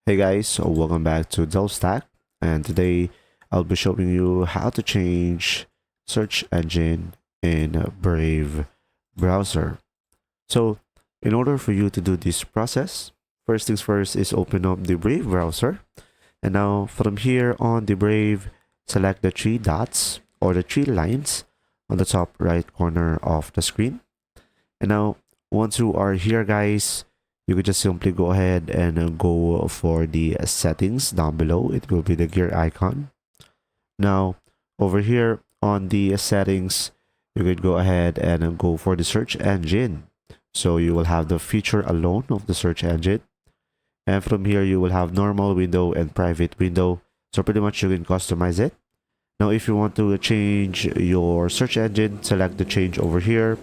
Hey guys, so welcome back to DuckDuckGo, and today I'll be showing you how to change search engine in Brave browser. So in order for you to do this process, first things first is open up the Brave browser, and now from here on the Brave, select the three dots or the three lines on the top right corner of the screen. And now once you are here guys, you could just simply go ahead and go for the settings down below. It will be the gear icon. Now over here on the settings, you could go ahead and go for the search engine. So you will have the feature alone of the search engine, and from here you will have normal window and private window. So pretty much you can customize it. Now if you want to change your search engine, select the change over here,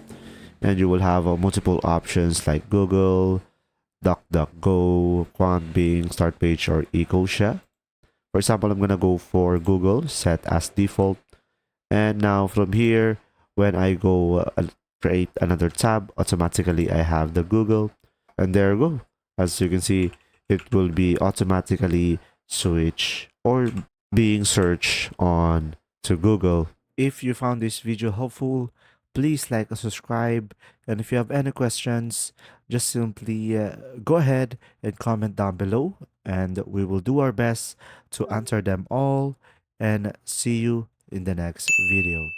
and you will have multiple options like Google, DuckDuckGo, Quant Bing, Start Page, or Ecosia. For example, I'm gonna go for Google, set as default. And now from here, when I go create another tab, automatically I have the Google. And there you go. As you can see, it will be automatically switch or being searched on to Google. If you found this video helpful, please like and subscribe. And if you have any questions, just simply go ahead and comment down below, and we will do our best to answer them all. And see you in the next video.